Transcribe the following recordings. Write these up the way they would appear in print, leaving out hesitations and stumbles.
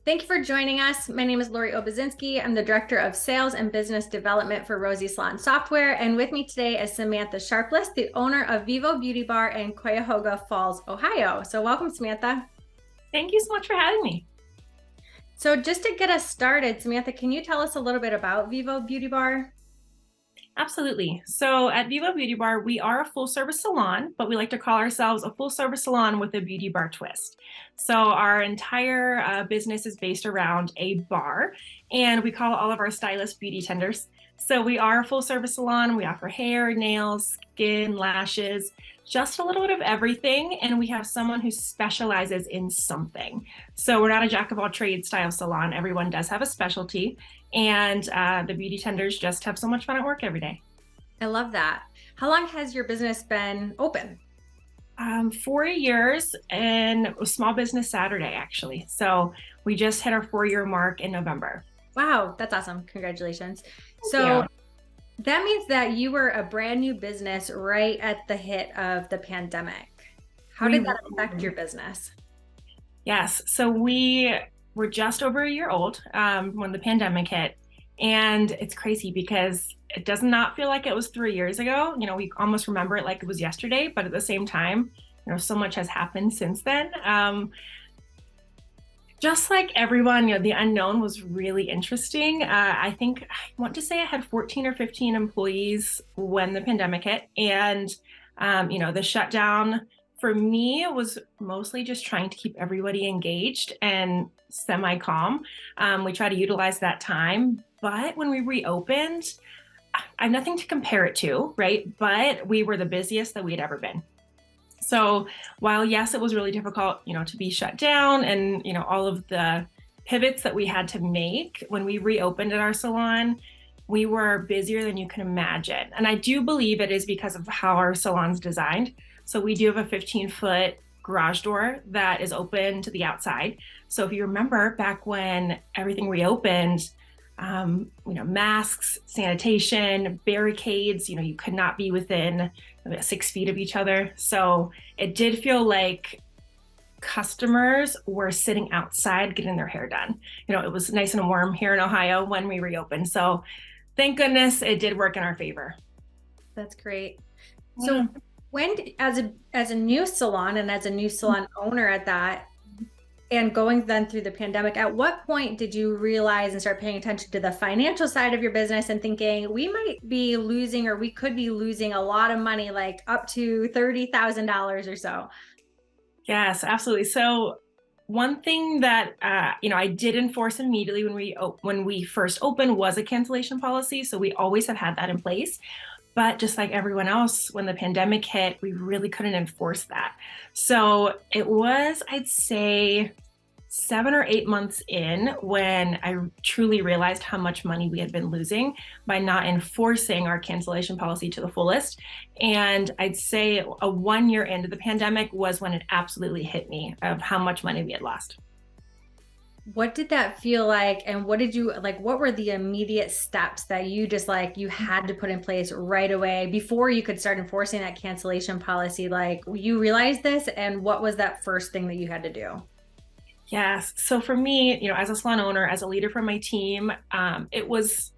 Thank you for joining us. My name is Lori Obiedzinski. I'm the Director of Sales and Business Development for Rosy Salon Software. And with me today is Samantha Sharpless, the owner of Vivo Beauty Bar in Cuyahoga Falls, Ohio. So welcome, Samantha. Thank you so much for having me. So just to get us started, Samantha, can you tell us a little bit about Vivo Beauty Bar? Absolutely. So at Vivo Beauty Bar, we are a full service salon, but we like to call ourselves a full service salon with a beauty bar twist. So our entire business is based around a bar, and we call all of our stylists beauty tenders. So we are a full service salon. We offer hair, nails, skin, lashes, just a little bit of everything. And we have someone who specializes in something. So we're not a jack of all trades style salon. Everyone does have a specialty. And the beauty tenders just have so much fun at work every day. I love that. How long has your business been open? 4 years, and Small Business Saturday, actually. So we just hit our 4-year mark in November. Wow, that's awesome. Congratulations. So that means that you were a brand new business right at the hit of the pandemic. How did that affect your business? Yes. So we were just over a year old when the pandemic hit. And it's crazy because it does not feel like it was 3 years ago. You know, we almost remember it like it was yesterday, but at the same time, you know, so much has happened since then. Just like everyone, you know, the unknown was really interesting. I want to say I had 14 or 15 employees when the pandemic hit. And, you know, the shutdown for me was mostly just trying to keep everybody engaged and semi-calm. We try to utilize that time. But when we reopened, I have nothing to compare it to, right? But we were the busiest that we had ever been. So while, yes, it was really difficult, you know, to be shut down and, you know, all of the pivots that we had to make when we reopened at our salon, we were busier than you can imagine. And I do believe it is because of how our salon's designed. So we do have a 15-foot garage door that is open to the outside. So if you remember back when everything reopened, you know, masks, sanitation, barricades, you know, you could not be within 6 feet of each other. So it did feel like customers were sitting outside getting their hair done. You know, it was nice and warm here in Ohio when we reopened. So thank goodness it did work in our favor. That's great. So when, as a new salon and as a new salon owner at that, and going then through the pandemic, at what point did you realize and start paying attention to the financial side of your business and thinking we might be losing, or we could be losing a lot of money, like up to $30,000 or so? Yes, absolutely. So one thing that you know, I did enforce immediately when we first opened was a cancellation policy. So we always have had that in place. But just like everyone else, when the pandemic hit, we really couldn't enforce that. So it was, I'd say, 7 or 8 months in when I truly realized how much money we had been losing by not enforcing our cancellation policy to the fullest. And I'd say a 1 year into the pandemic was when it absolutely hit me of how much money we had lost. What did that feel like? And what did you like? What were the immediate steps that you just like you had to put in place right away before you could start enforcing that cancellation policy? Like you realized this, and what was that first thing that you had to do? Yes. So for me, you know, as a salon owner, as a leader for my team, it was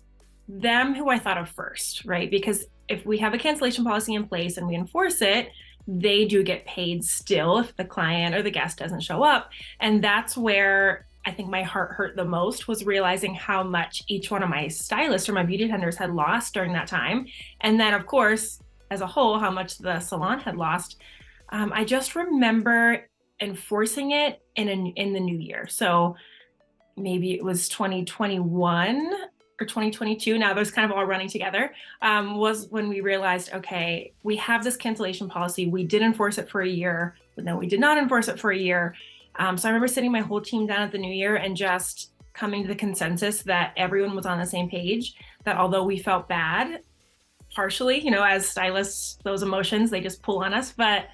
them who I thought of first, right? Because if we have a cancellation policy in place and we enforce it, they do get paid still if the client or the guest doesn't show up. And that's where I think my heart hurt the most, was realizing how much each one of my stylists or my beauty tenders had lost during that time. And then, of course, as a whole, how much the salon had lost. I just remember enforcing it in the new year. So maybe it was 2021 or 2022. Now those kind of all running together, was when we realized, okay, we have this cancellation policy. We did enforce it for a year, but then we did not enforce it for a year. So I remember sitting my whole team down at the new year and just coming to the consensus that everyone was on the same page, that although we felt bad, partially, you know, as stylists, those emotions, they just pull on us. But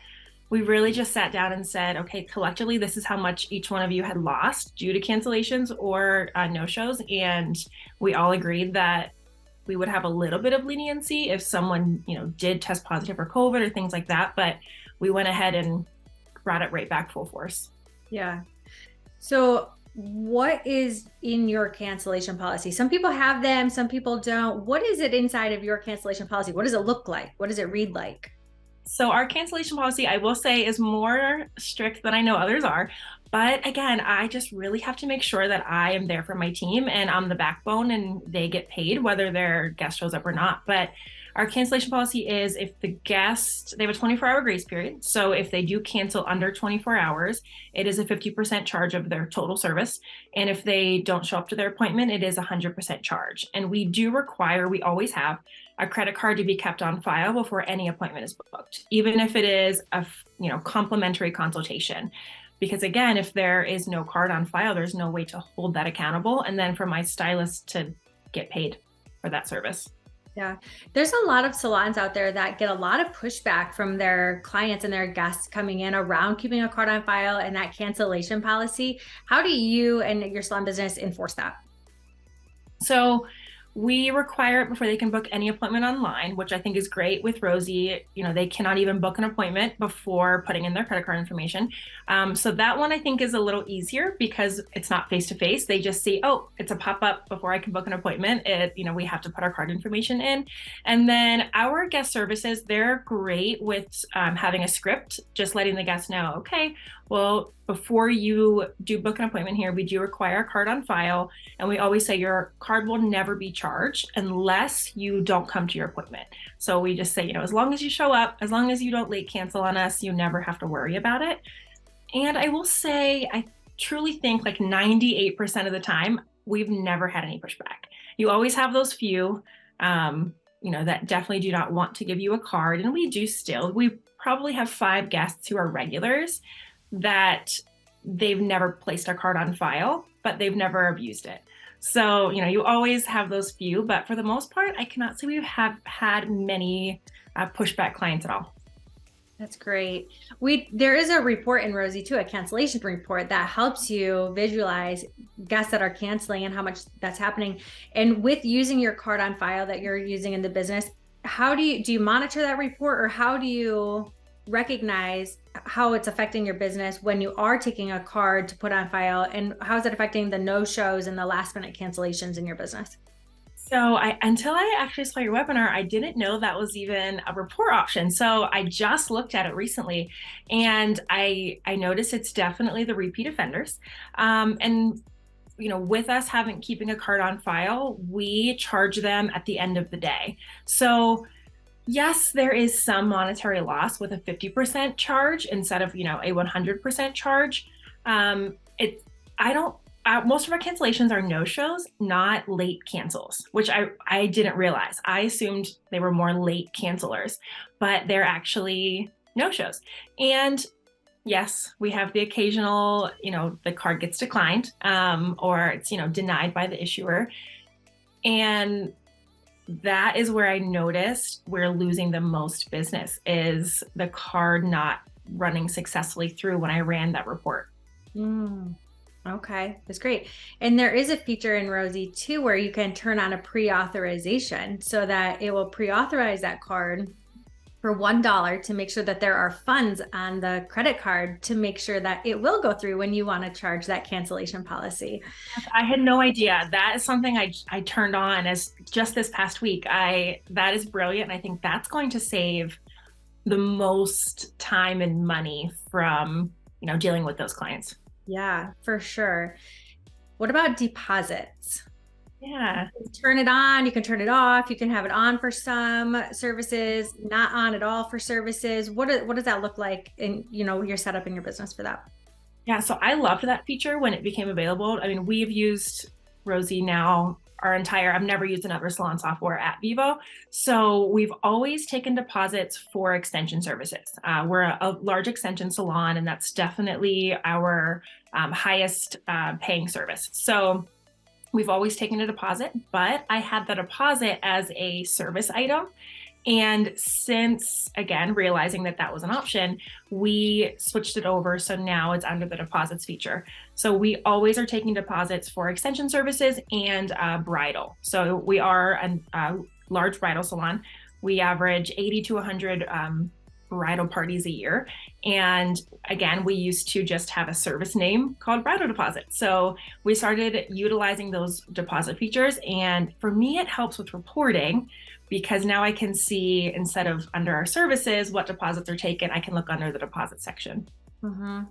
we really just sat down and said, okay, collectively, this is how much each one of you had lost due to cancellations or no-shows. And we all agreed that we would have a little bit of leniency if someone, you know, did test positive for COVID or things like that. But we went ahead and brought it right back full force. Yeah. So what is in your cancellation policy? Some people have them, some people don't. What is it inside of your cancellation policy? What does it look like? What does it read like? So our cancellation policy, I will say, is more strict than I know others are. But again, I just really have to make sure that I am there for my team and I'm the backbone and they get paid whether their guest shows up or not. But our cancellation policy is if the guest, they have a 24-hour grace period. So if they do cancel under 24 hours, it is a 50% charge of their total service. And if they don't show up to their appointment, it is 100% charge. And we do require, we always have a credit card to be kept on file before any appointment is booked, even if it is a complimentary consultation. Because again, if there is no card on file, there's no way to hold that accountable. And then for my stylist to get paid for that service. Yeah, there's a lot of salons out there that get a lot of pushback from their clients and their guests coming in around keeping a card on file and that cancellation policy. How do you and your salon business enforce that? So we require it before they can book any appointment online, which I think is great with Rosy. They cannot even book an appointment before putting in their credit card information. So that one I think is a little easier because it's not face-to-face. They just see, oh, it's a pop-up before I can book an appointment. We have to put our card information in. And then our guest services, they're great with having a script, just letting the guests know, okay, well, before you do book an appointment here, we do require a card on file. And we always say your card will never be charged unless you don't come to your appointment. So we just say, as long as you show up, as long as you don't late cancel on us, you never have to worry about it. And I will say, I truly think like 98% of the time, we've never had any pushback. You always have those few, that definitely do not want to give you a card. And we do still. We probably have 5 guests who are regulars that they've never placed a card on file, but they've never abused it. So, you always have those few, but for the most part, I cannot say we have had many pushback clients at all. That's great. There is a report in Rosy too, a cancellation report that helps you visualize guests that are canceling and how much that's happening. And with using your card on file that you're using in the business, how do you monitor that report, or how do you recognize how it's affecting your business when you are taking a card to put on file, and how is it affecting the no-shows and the last minute cancellations in your business? So until I actually saw your webinar, I didn't know that was even a report option. So I just looked at it recently, and I noticed it's definitely the repeat offenders. With us keeping a card on file, we charge them at the end of the day. So yes, there is some monetary loss with a 50% charge instead of, a 100% charge. Most of our cancellations are no-shows, not late cancels, which I didn't realize. I assumed they were more late cancelers, but they're actually no-shows. And yes, we have the occasional, the card gets declined, or it's, denied by the issuer. And that is where I noticed we're losing the most business, is the card not running successfully through when I ran that report. Okay, that's great. And there is a feature in Rosy too where you can turn on a pre-authorization so that it will pre-authorize that card for $1 to make sure that there are funds on the credit card to make sure that it will go through when you want to charge that cancellation policy. I had no idea. That is something I turned on as just this past week. That is brilliant. And I think that's going to save the most time and money from, dealing with those clients. Yeah, for sure. What about deposits? Yeah. You can turn it on, you can turn it off, you can have it on for some services, not on at all for services. What does that look like in, your setup in your business for that? Yeah, so I loved that feature when it became available. I mean, we've used Rosy now I've never used another salon software at Vivo. So we've always taken deposits for extension services. We're a large extension salon, and that's definitely our highest paying service. So we've always taken a deposit, but I had the deposit as a service item. And since, again, realizing that was an option, we switched it over. So now it's under the deposits feature. So we always are taking deposits for extension services and bridal. So we are a large bridal salon. We average 80 to 100 bridal parties a year. And again, we used to just have a service name called bridal deposit. So we started utilizing those deposit features. And for me, it helps with reporting because now I can see, instead of under our services, what deposits are taken, I can look under the deposit section. Mm-hmm.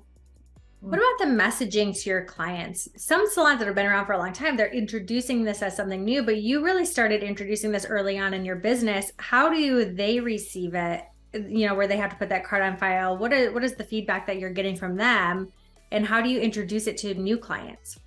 What about the messaging to your clients? Some salons that have been around for a long time, they're introducing this as something new, but you really started introducing this early on in your business. How do they receive it? Where they have to put that card on file. What is the feedback that you're getting from them? And how do you introduce it to new clients?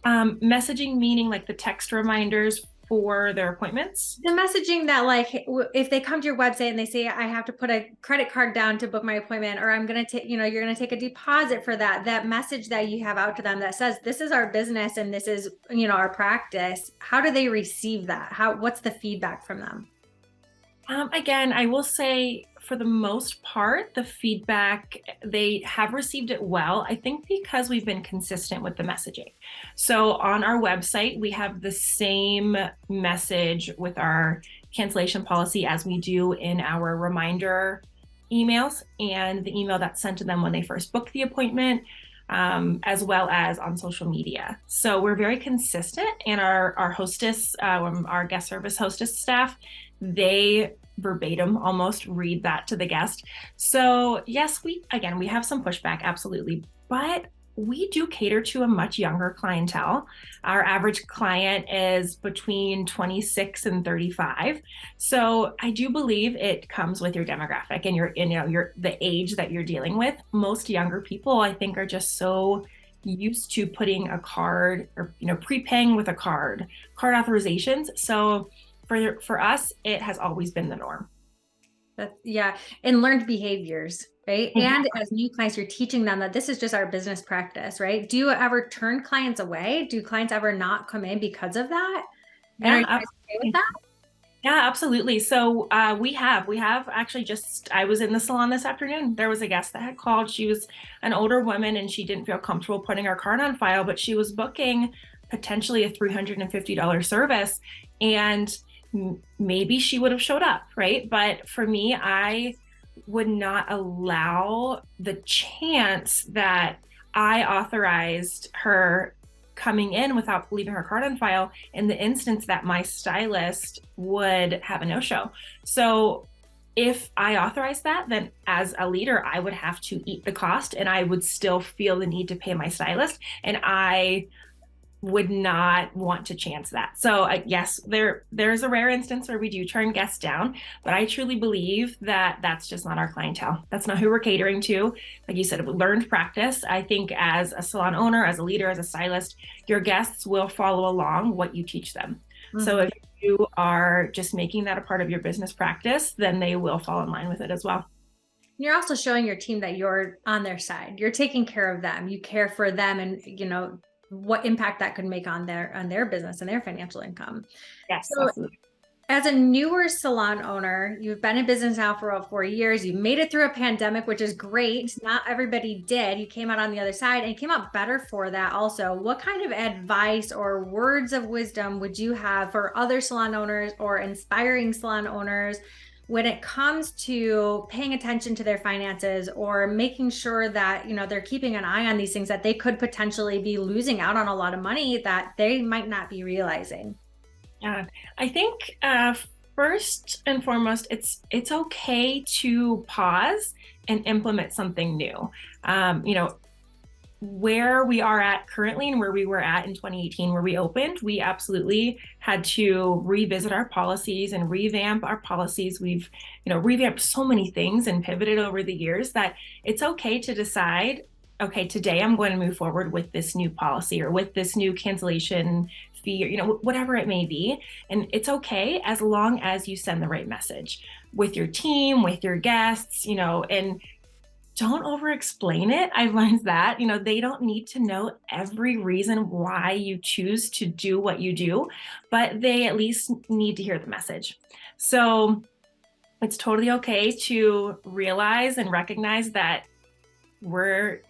Messaging, meaning like the text reminders for their appointments? The messaging that, like, if they come to your website and they say, I have to put a credit card down to book my appointment, or I'm going to take, you're going to take a deposit for that message that you have out to them that says, this is our business and this is, our practice. How do they receive that? What's the feedback from them? Again, I will say for the most part, the feedback, they have received it well. I think because we've been consistent with the messaging. So on our website, we have the same message with our cancellation policy as we do in our reminder emails and the email that's sent to them when they first book the appointment, as well as on social media. So we're very consistent, and our hostess, our guest service hostess staff, they verbatim almost read that to the guest. So yes, we have some pushback, absolutely, but we do cater to a much younger clientele. Our average client is between 26 and 35. So I do believe it comes with your demographic and your the age that you're dealing with. Most younger people, I think, are just so used to putting a card or prepaying with a card authorizations. So for us, it has always been the norm. And learned behaviors, right? Mm-hmm. And as new clients, you're teaching them that this is just our business practice, right? Do you ever turn clients away? Do clients ever not come in because of that? Yeah, and are you guys okay with that? Yeah, absolutely. So we have actually I was in the salon this afternoon. There was a guest that had called. She was an older woman and she didn't feel comfortable putting her card on file, but she was booking potentially a $350 service, and maybe she would have showed up, right? But for me, I would not allow the chance that I authorized her coming in without leaving her card on file in the instance that my stylist would have a no-show. So if I authorize that, then as a leader, I would have to eat the cost, and I would still feel the need to pay my stylist, and I would not want to chance that. So yes, there's a rare instance where we do turn guests down, but I truly believe that that's just not our clientele. That's not who we're catering to. Like you said, learned practice. I think as a salon owner, as a leader, as a stylist, your guests will follow along what you teach them. Mm-hmm. So if you are just making that a part of your business practice, then they will fall in line with it as well. You're also showing your team that you're on their side. You're taking care of them. You care for them, and what impact that could make on their business and their financial income. Yes, so absolutely. As a newer salon owner, you've been in business now for about 4 years. You made it through a pandemic, which is great. Not everybody did. You came out on the other side and you came out better for that also. What kind of advice or words of wisdom would you have for other salon owners or inspiring salon owners when it comes to paying attention to their finances or making sure that, they're keeping an eye on these things that they could potentially be losing out on a lot of money that they might not be realizing? Yeah, I think first and foremost, it's okay to pause and implement something new. Where we are at currently and where we were at in 2018, where we opened, we absolutely had to revisit our policies and revamp our policies. We've, revamped so many things and pivoted over the years that it's okay to decide, okay, today I'm going to move forward with this new policy or with this new cancellation fee, or, whatever it may be. And it's okay as long as you send the right message with your team, with your guests, and don't over explain it. I've learned that, they don't need to know every reason why you choose to do what you do, but they at least need to hear the message. So it's totally okay to realize and recognize that we're,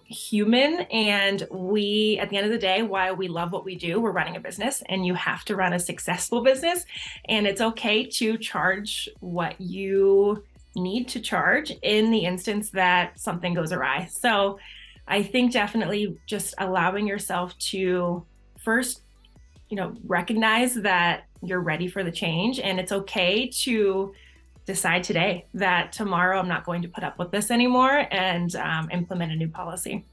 human, and we, at the end of the day, while we love what we do, we're running a business, and you have to run a successful business, and it's okay to charge what you need to charge in the instance that something goes awry. So I think definitely just allowing yourself to first, recognize that you're ready for the change, and it's okay to decide today that tomorrow I'm not going to put up with this anymore, and implement a new policy.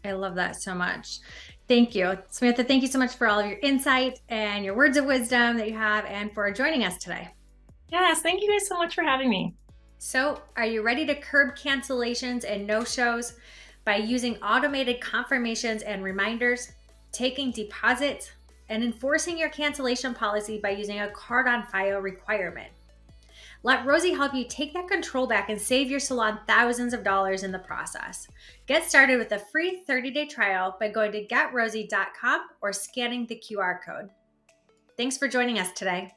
I love that so much. Thank you, Samantha. Thank you so much for all of your insight and your words of wisdom that you have, and for joining us today. Yes, thank you guys so much for having me. So, are you ready to curb cancellations and no-shows by using automated confirmations and reminders, taking deposits, and enforcing your cancellation policy by using a card on file requirement? Let Rosy help you take that control back and save your salon thousands of dollars in the process. Get started with a free 30-day trial by going to getrosy.com or scanning the QR code. Thanks for joining us today.